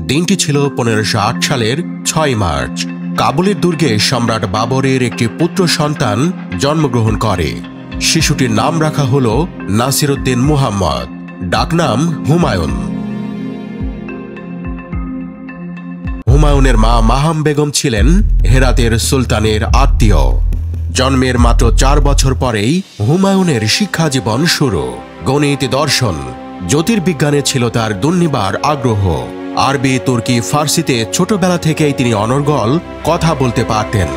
দিনটি ছিল 1508 সালের 6 মার্চ। কাবুলের দুর্গে সম্রাট বাবরের একটি পুত্র সন্তান জন্মগ্রহণ করে। শিশুটির নাম রাখা হল নাসিরউদ্দিন মুহাম্মদ, ডাকনাম হুমায়ুন। হুমায়ুনের মা মাহাম বেগম ছিলেন হেরাতের সুলতানের আত্মীয়। জন্মের মাত্র 4 বছর পরেই হুমায়ুনের শিক্ষা জীবন শুরু। গণিত, দর্শন, জ্যোতির্বিজ্ঞানে ছিল তার দুর্নিবার আগ্রহ। আরবি, তুর্কি, ফার্সিতে ছোটবেলা থেকেই তিনি অনর্গল কথা বলতে পারতেন।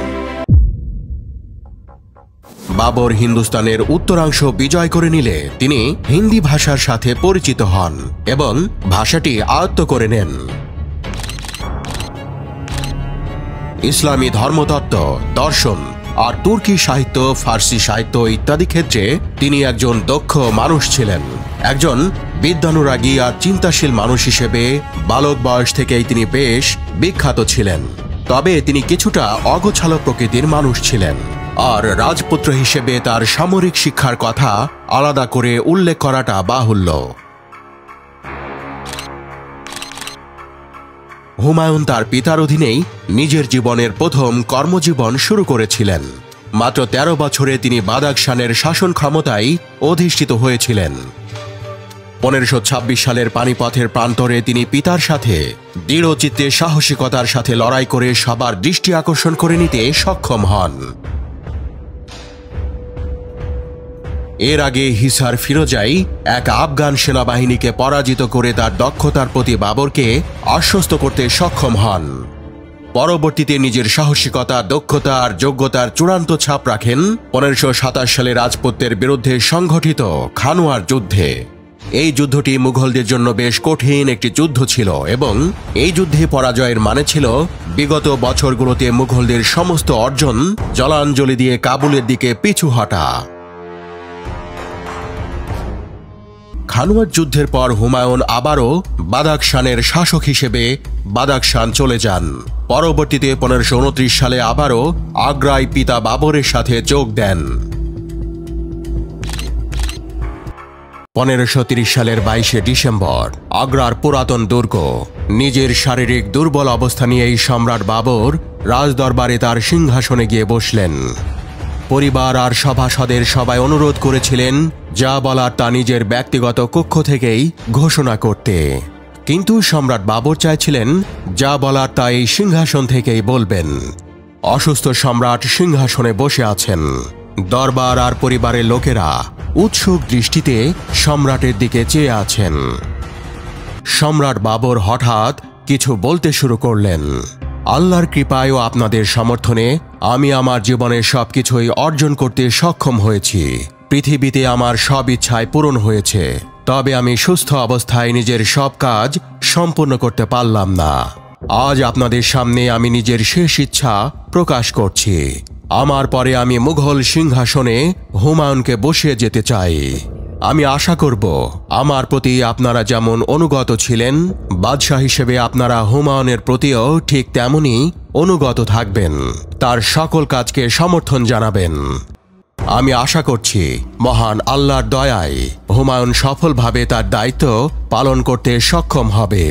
বাবর হিন্দুস্তানের উত্তরাংশ বিজয় করে নিলে তিনি হিন্দি ভাষার সাথে পরিচিত হন এবং ভাষাটি আয়ত্ত করে নেন। ইসলামী ধর্মতত্ত্ব, দর্শন আর তুর্কি সাহিত্য, ফার্সি সাহিত্য ইত্যাদি ক্ষেত্রে তিনি একজন দক্ষ মানুষ ছিলেন। একজন বিদ্যানুরাগী আর চিন্তাশীল মানুষ হিসেবে বালক বয়স থেকেই তিনি বেশ বিখ্যাত ছিলেন। তবে তিনি কিছুটা অগোছালো প্রকৃতির মানুষ ছিলেন, আর রাজপুত্র হিসেবে তার সামরিক শিক্ষার কথা আলাদা করে উল্লেখ করাটা বাহুল্য। হুমায়ুন তার পিতার অধীনেই নিজের জীবনের প্রথম কর্মজীবন শুরু করেছিলেন। মাত্র 13 বছরে তিনি বাদাখশানের শাসন ক্ষমতায় অধিষ্ঠিত হয়েছিলেন। 1526 সালের পানিপথের প্রান্তরে তিনি পিতার সাথে দৃঢ়চিত্তে সাহসিকতার সাথে লড়াই করে সবার দৃষ্টি আকর্ষণ করে নিতে সক্ষম হন। এর আগে হিসার ফিরোজাই এক আফগান সেনাবাহিনীকে পরাজিত করে তার দক্ষতার প্রতি বাবরকে আশ্বস্ত করতে সক্ষম হন। পরবর্তীতে নিজের সাহসিকতা, দক্ষতা আর যোগ্যতার চূড়ান্ত ছাপ রাখেন 1527 সালে রাজপুতের বিরুদ্ধে সংঘটিত খানুয়ার যুদ্ধে। এই যুদ্ধটি মুঘলদের জন্য বেশ কঠিন একটি যুদ্ধ ছিল এবং এই যুদ্ধে পরাজয়ের মানে ছিল বিগত বছরগুলোতে মুঘলদের সমস্ত অর্জন জলাঞ্জলি দিয়ে কাবুলের দিকে পিছু হটা। খানুয়ার যুদ্ধের পর হুমায়ুন আবারও বাদাখশানের শাসক হিসেবে বাদাখশান চলে যান। পরবর্তীতে 1529 সালে আবারও আগ্রায় পিতা বাবরের সাথে যোগ দেন। 1530 সালের 22 ডিসেম্বর আগ্রার পুরাতন দুর্গ নিজের শারীরিক দুর্বল অবস্থা নিয়েই সম্রাট বাবর রাজদরবারে তার সিংহাসনে গিয়ে বসলেন। পরিবার আর সভাসদের সবাই অনুরোধ করেছিলেন যা বলার তা নিজের ব্যক্তিগত কক্ষ থেকেই ঘোষণা করতে, কিন্তু সম্রাট বাবর চাইছিলেন যা বলার তা এই সিংহাসন থেকেই বলবেন। অসুস্থ সম্রাট সিংহাসনে বসে আছেন। দরবার আর পরিবারের লোকেরা উৎসুক দৃষ্টিতে সম্রাটের দিকে চেয়ে আছেন। সম্রাট বাবর হঠাৎ কিছু বলতে শুরু করলেন। আল্লাহর কৃপায় ও আপনাদের সমর্থনে আমি আমার জীবনের সবকিছুই অর্জন করতে সক্ষম হয়েছি। পৃথিবীতে আমার সব ইচ্ছাই পূরণ হয়েছে, তবে আমি সুস্থ অবস্থায় নিজের সব কাজ সম্পূর্ণ করতে পারলাম না। আজ আপনাদের সামনে আমি নিজের শেষ ইচ্ছা প্রকাশ করছি। আমার পরে আমি মুঘল সিংহাসনে হুমায়ুনকে বসিয়ে যেতে চাই। আমি আশা করব আমার প্রতি আপনারা যেমন অনুগত ছিলেন, বাদশাহ হিসেবে আপনারা হুমায়ুনের প্রতিও ঠিক তেমনই অনুগত থাকবেন, তার সকল কাজকে সমর্থন জানাবেন। আমি আশা করছি মহান আল্লাহর দয়ায় হুমায়ুন সফলভাবে তার দায়িত্ব পালন করতে সক্ষম হবে।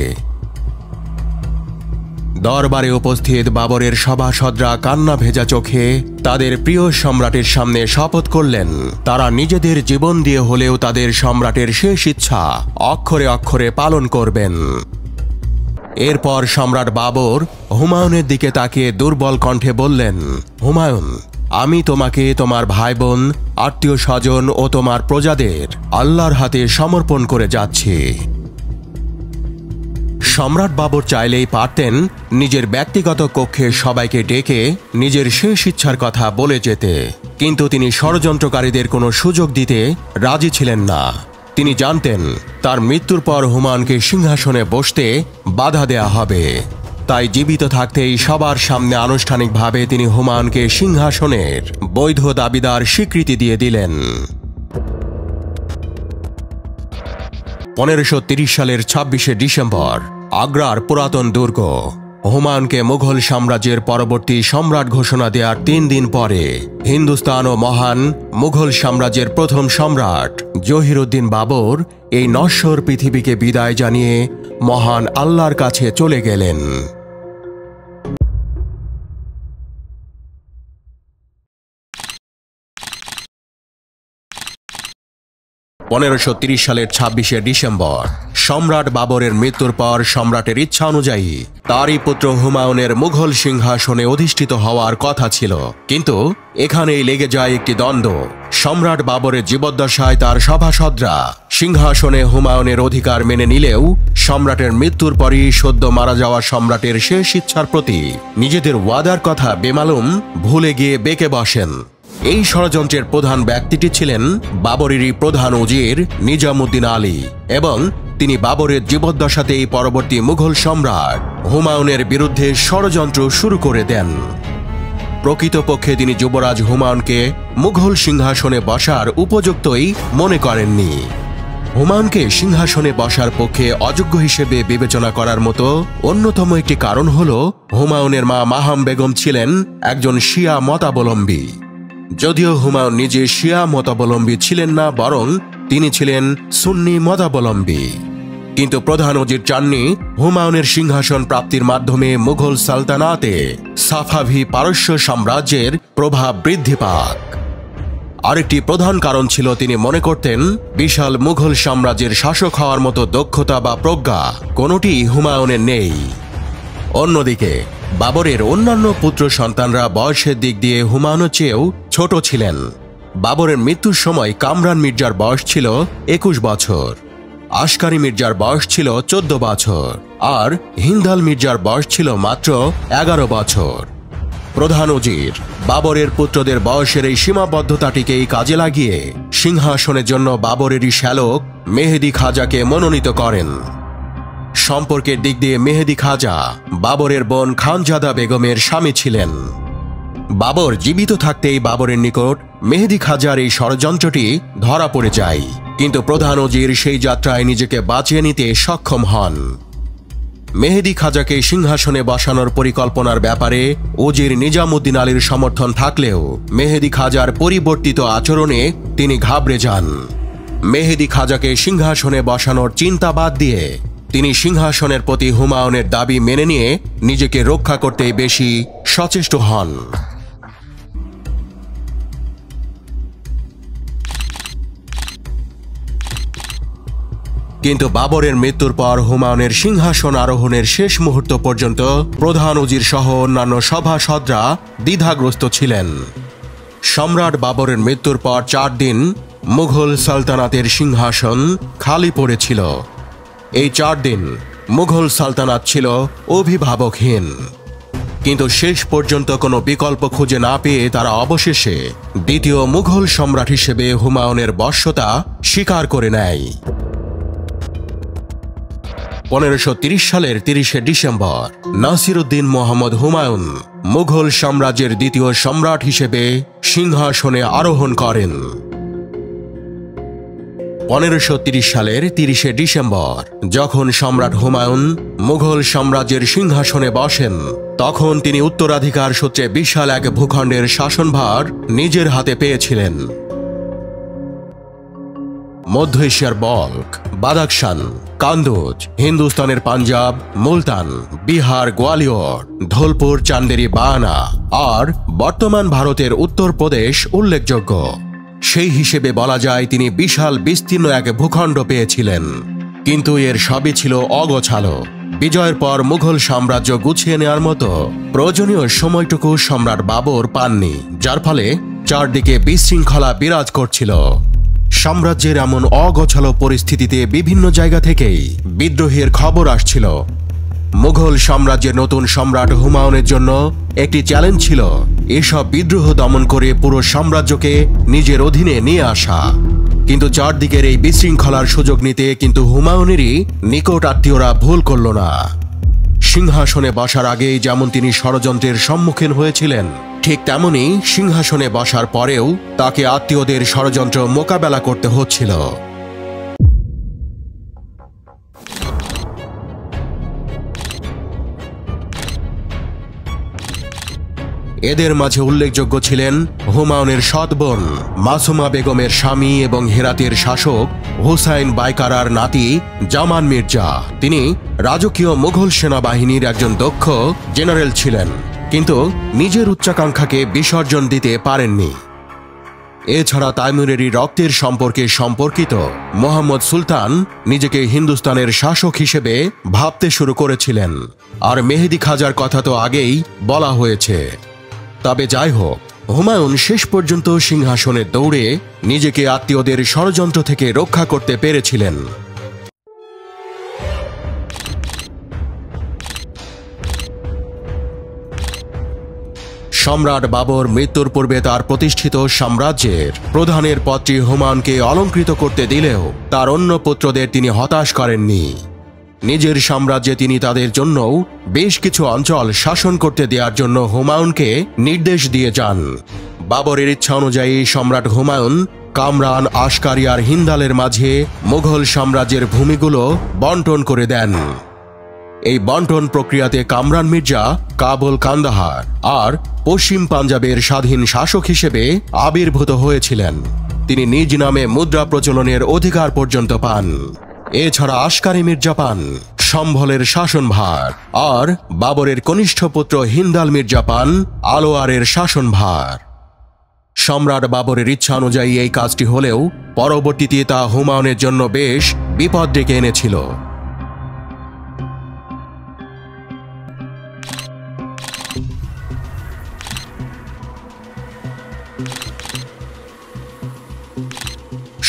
দরবারে উপস্থিত বাবরের সভাসদরা কান্না ভেজা চোখে তাদের প্রিয় সম্রাটের সামনে শপথ করলেন তারা নিজেদের জীবন দিয়ে হলেও তাদের সম্রাটের শেষ ইচ্ছা অক্ষরে অক্ষরে পালন করবেন। এরপর সম্রাট বাবর হুমায়ুনের দিকে তাকিয়ে দুর্বল কণ্ঠে বললেন, হুমায়ুন, আমি তোমাকে তোমার ভাই বোন, আত্মীয় স্বজন ও তোমার প্রজাদের আল্লাহর হাতে সমর্পণ করে যাচ্ছি। সম্রাট বাবর চাইলেই পারতেন নিজের ব্যক্তিগত কক্ষে সবাইকে ডেকে নিজের শেষ ইচ্ছার কথা বলে যেতে, কিন্তু তিনি ষড়যন্ত্রকারীদের কোনো সুযোগ দিতে রাজি ছিলেন না। তিনি জানতেন তার মৃত্যুর পর হুমায়ুনকে সিংহাসনে বসতে বাধা দেয়া হবে। তাই জীবিত থাকতেই সবার সামনে আনুষ্ঠানিকভাবে তিনি হুমায়ুনকে সিংহাসনের বৈধ দাবিদার স্বীকৃতি দিয়ে দিলেন। 1530 সালের 26 ডিসেম্বর আগ্রার পুরাতন দুর্গ হুমায়ুনকে মুঘল সাম্রাজ্যের পরবর্তী সম্রাট ঘোষণা দেওয়ার 3 দিন পরে হিন্দুস্তান ও মহান মুঘল সাম্রাজ্যের প্রথম সম্রাট জহিরুদ্দিন বাবর এই নশ্বর পৃথিবীকে বিদায় জানিয়ে মহান আল্লাহর কাছে চলে গেলেন। 1530 সালের 26শে ডিসেম্বর সম্রাট বাবরের মৃত্যুর পর সম্রাটের ইচ্ছা অনুযায়ী তারই পুত্র হুমায়ুনের মুঘল সিংহাসনে অধিষ্ঠিত হওয়ার কথা ছিল, কিন্তু এখানেই লেগে যায় একটি দ্বন্দ্ব। সম্রাট বাবরের জীবদ্দশায় তার সভাসদরা সিংহাসনে হুমায়ুনের অধিকার মেনে নিলেও সম্রাটের মৃত্যুর পরই সদ্য মারা যাওয়া সম্রাটের শেষ ইচ্ছার প্রতি নিজেদের ওয়াদার কথা বেমালুম ভুলে গিয়ে বেঁকে বসেন। এই ষড়যন্ত্রের প্রধান ব্যক্তিটি ছিলেন বাবরেরই প্রধান উজির নিজামুদ্দিন আলী, এবং তিনি বাবরের জীবদ্দশাতেই পরবর্তী মুঘল সম্রাট হুমায়ুনের বিরুদ্ধে ষড়যন্ত্র শুরু করে দেন। প্রকৃতপক্ষে তিনি যুবরাজ হুমায়ুনকে মুঘল সিংহাসনে বসার উপযুক্তই মনে করেননি। হুমায়ুনকে সিংহাসনে বসার পক্ষে অযোগ্য হিসেবে বিবেচনা করার মতো অন্যতম একটি কারণ হল হুমায়ুনের মা মাহাম বেগম ছিলেন একজন শিয়া মতাবলম্বী। যদিও হুমায়ুন নিজে শিয়া মতাবলম্বী ছিলেন না, বরং তিনি ছিলেন সুন্নি মতাবলম্বী, কিন্তু প্রধান উজির চাননি হুমায়ুনের সিংহাসন প্রাপ্তির মাধ্যমে মুঘল সালতানাতে সাফাভি পারস্য সাম্রাজ্যের প্রভাব বৃদ্ধি পাক। আরেকটি প্রধান কারণ ছিল তিনি মনে করতেন বিশাল মুঘল সাম্রাজ্যের শাসক হওয়ার মতো দক্ষতা বা প্রজ্ঞা কোনোটি হুমায়ুনের নেই। অন্যদিকে বাবরের অন্যান্য পুত্র সন্তানরা বয়সের দিক দিয়ে হুমায়ুনের চেয়েও ছোট ছিলেন। বাবরের মৃত্যুর সময় কামরান মির্জার বয়স ছিল 21 বছর, আশকারি মির্জার বয়স ছিল 14 বছর, আর হিন্দাল মির্জার বয়স ছিল মাত্র 11 বছর। প্রধান উজির বাবরের পুত্রদের বয়সের এই সীমাবদ্ধতাটিকেই কাজে লাগিয়ে সিংহাসনের জন্য বাবরেরই শ্যালক মেহেদি খাজাকে মনোনীত করেন। সম্পর্কের দিক দিয়ে মেহেদি খাজা বাবরের বোন খানজাদা বেগমের স্বামী ছিলেন। বাবর জীবিত থাকতেই বাবরের নিকট মেহেদি খাজার এই ষড়যন্ত্রটি ধরা পড়ে যায়, কিন্তু প্রধান উজির সেই যাত্রায় নিজেকে বাঁচিয়ে নিতে সক্ষম হন। মেহেদি খাজাকে সিংহাসনে বসানোর পরিকল্পনার ব্যাপারে উজির নিজামুদ্দিন আলীর সমর্থন থাকলেও মেহেদি খাজার পরিবর্তিত আচরণে তিনি ঘাবড়ে যান। মেহেদি খাজাকে সিংহাসনে বসানোর চিন্তা বাদ দিয়ে তিনি সিংহাসনের প্রতি হুমায়ুনের দাবি মেনে নিয়ে নিজেকে রক্ষা করতে বেশি সচেষ্ট হন। কিন্তু বাবরের মৃত্যুর পর হুমায়ুনের সিংহাসন আরোহণের শেষ মুহূর্ত পর্যন্ত প্রধান উজির সহ অন্যান্য সভাসদরা দ্বিধাগ্রস্ত ছিলেন। সম্রাট বাবরের মৃত্যুর পর 4 দিন মুঘল সালতানাতের সিংহাসন খালি পড়েছিল। এই 4 দিন মুঘল সালতানাত ছিল অভিভাবকহীন, কিন্তু শেষ পর্যন্ত কোনো বিকল্প খুঁজে না পেয়ে তারা অবশেষে দ্বিতীয় মুঘল সম্রাট হিসেবে হুমায়ুনের বশ্যতা স্বীকার করে নেয়। 1530 সালের 30শে ডিসেম্বর নাসিরউদ্দিন মোহাম্মদ হুমায়ুন মুঘল সাম্রাজ্যের দ্বিতীয় সম্রাট হিসেবে সিংহাসনে আরোহণ করেন। 1530 সালের 30শে ডিসেম্বর যখন সম্রাট হুমায়ুন মুঘল সাম্রাজ্যের সিংহাসনে বসেন, তখন তিনি উত্তরাধিকার সূত্রে বিশাল এক ভূখণ্ডের শাসনভার নিজের হাতে পেয়েছিলেন। মধ্য এশিয়ার বল্ক, বাদাখশান, কান্দুজ, হিন্দুস্তানের পাঞ্জাব, মুলতান, বিহার, গোয়ালিয়র, ধোলপুর, চান্দেরি, বায়ানা আর বর্তমান ভারতের উত্তরপ্রদেশ উল্লেখযোগ্য। সেই হিসেবে বলা যায় তিনি বিশাল বিস্তীর্ণ এক ভূখণ্ড পেয়েছিলেন, কিন্তু এর সবই ছিল অগোছালো। বিজয়ের পর মুঘল সাম্রাজ্য গুছিয়ে নেওয়ার মতো প্রয়োজনীয় সময়টুকু সম্রাট বাবর পাননি, যার ফলে চারদিকে বিশৃঙ্খলা বিরাজ করছিল। সাম্রাজ্যের এমন অগোছালো পরিস্থিতিতে বিভিন্ন জায়গা থেকেই বিদ্রোহের খবর আসছিল। মুঘল সাম্রাজ্যের নতুন সম্রাট হুমায়ুনের জন্য একটি চ্যালেঞ্জ ছিল এসব বিদ্রোহ দমন করে পুরো সাম্রাজ্যকে নিজের অধীনে নিয়ে আসা। কিন্তু চারদিকের এই বিশৃঙ্খলার সুযোগ নিতে কিন্তু হুমায়ুনেরই নিকট আত্মীয়রা ভুল করল না। সিংহাসনে বসার আগেই যেমন তিনি ষড়যন্ত্রের সম্মুখীন হয়েছিলেন, ঠিক তেমনি সিংহাসনে বসার পরেও তাকে আত্মীয়দের ষড়যন্ত্র মোকাবেলা করতে হচ্ছিল। এদের মাঝে উল্লেখযোগ্য ছিলেন হুমায়ুনের সৎ বোন মাসুমা বেগমের স্বামী এবং হেরাতের শাসক হুসাইন বাইকারার নাতি জামান মির্জা। তিনি রাজকীয় মুঘল সেনাবাহিনীর একজন দক্ষ জেনারেল ছিলেন, কিন্তু নিজের উচ্চাকাঙ্ক্ষাকে বিসর্জন দিতে পারেননি। এছাড়া তাইমুরেরই রক্তের সম্পর্কে সম্পর্কিত মোহাম্মদ সুলতান নিজেকে হিন্দুস্তানের শাসক হিসেবে ভাবতে শুরু করেছিলেন, আর মেহেদি খাজার কথা তো আগেই বলা হয়েছে। তবে যাই হোক, হুমায়ুন শেষ পর্যন্ত সিংহাসনের দৌড়ে নিজেকে আত্মীয়দের ষড়যন্ত্র থেকে রক্ষা করতে পেরেছিলেন। সম্রাট বাবর মৃত্যুর পূর্বে তার প্রতিষ্ঠিত সাম্রাজ্যের প্রধানের পদটি হুমায়ুনকে অলঙ্কৃত করতে দিলেও তার অন্য পুত্রদের তিনি হতাশ করেননি। নিজের সাম্রাজ্যে তিনি তাদের জন্যও বেশ কিছু অঞ্চল শাসন করতে দেওয়ার জন্য হুমায়ুনকে নির্দেশ দিয়ে যান। বাবরের ইচ্ছা অনুযায়ী সম্রাট হুমায়ুন কামরান, আশকারি আর হিন্দালের মাঝে মুঘল সাম্রাজ্যের ভূমিগুলো বন্টন করে দেন। এই বন্টন প্রক্রিয়াতে কামরান মির্জা কাবুল, কান্দাহার আর পশ্চিম পাঞ্জাবের স্বাধীন শাসক হিসেবে আবির্ভূত হয়েছিলেন। তিনি নিজ নামে মুদ্রা প্রচলনের অধিকার পর্যন্ত পান। এছাড়া আশকারি মির্জা পান সম্ভলের শাসনভার, আর বাবরের কনিষ্ঠ পুত্র হিন্দাল মির্জা পান আলোয়ারের শাসনভার। সম্রাট বাবরের ইচ্ছা অনুযায়ী এই কাজটি হলেও পরবর্তীতে তা হুমায়ুনের জন্য বেশ বিপদ ডেকে এনেছিল।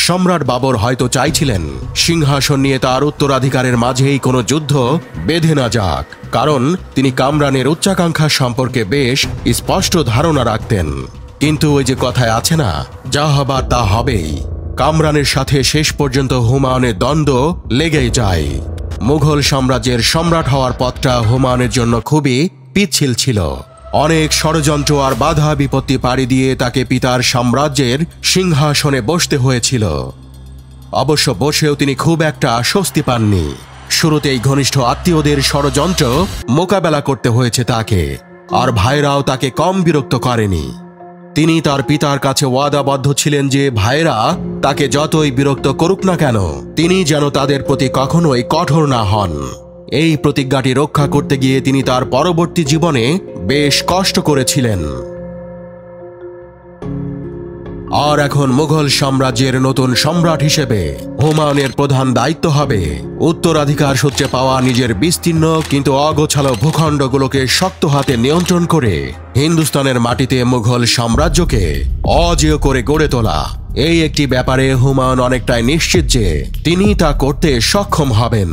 সম্রাট বাবর হয়তো চাইছিলেন সিংহাসন নিয়ে তার উত্তরাধিকারের মাঝেই কোনো যুদ্ধ বেঁধে না যাক, কারণ তিনি কামরানের উচ্চাকাঙ্ক্ষা সম্পর্কে বেশ স্পষ্ট ধারণা রাখতেন। কিন্তু ওই যে কথায় আছে না, যা হবার তা হবেই। কামরানের সাথে শেষ পর্যন্ত হুমায়ুনের দ্বন্দ্ব লেগেই যায়। মুঘল সাম্রাজ্যের সম্রাট হওয়ার পথটা হুমায়ুনের জন্য খুবই পিচ্ছিল ছিল। অনেক ষড়যন্ত্র আর বাধা বিপত্তি পাড়ি দিয়ে তাকে পিতার সাম্রাজ্যের সিংহাসনে বসতে হয়েছিল। অবশ্য বসেও তিনি খুব একটা স্বস্তি পাননি। শুরুতেই ঘনিষ্ঠ আত্মীয়দের ষড়যন্ত্র মোকাবেলা করতে হয়েছে তাকে, আর ভাইরাও তাকে কম বিরক্ত করেনি। তিনি তার পিতার কাছে ওয়াদাবদ্ধ ছিলেন যে ভাইরা তাকে যতই বিরক্ত করুক না কেন, তিনি যেন তাদের প্রতি কখনোই কঠোর না হন। এই প্রতিজ্ঞাটি রক্ষা করতে গিয়ে তিনি তার পরবর্তী জীবনে বেশ কষ্ট করেছিলেন। আর এখন মুঘল সাম্রাজ্যের নতুন সম্রাট হিসেবে হুমায়ুনের প্রধান দায়িত্ব হবে উত্তরাধিকার সূত্রে পাওয়া নিজের বিস্তীর্ণ কিন্তু অগোছালো ভূখণ্ডগুলোকে শক্ত হাতে নিয়ন্ত্রণ করে হিন্দুস্তানের মাটিতে মুঘল সাম্রাজ্যকে অজেয় করে গড়ে তোলা। এই একটি ব্যাপারে হুমায়ুন অনেকটাই নিশ্চিত যে তিনি তা করতে সক্ষম হবেন।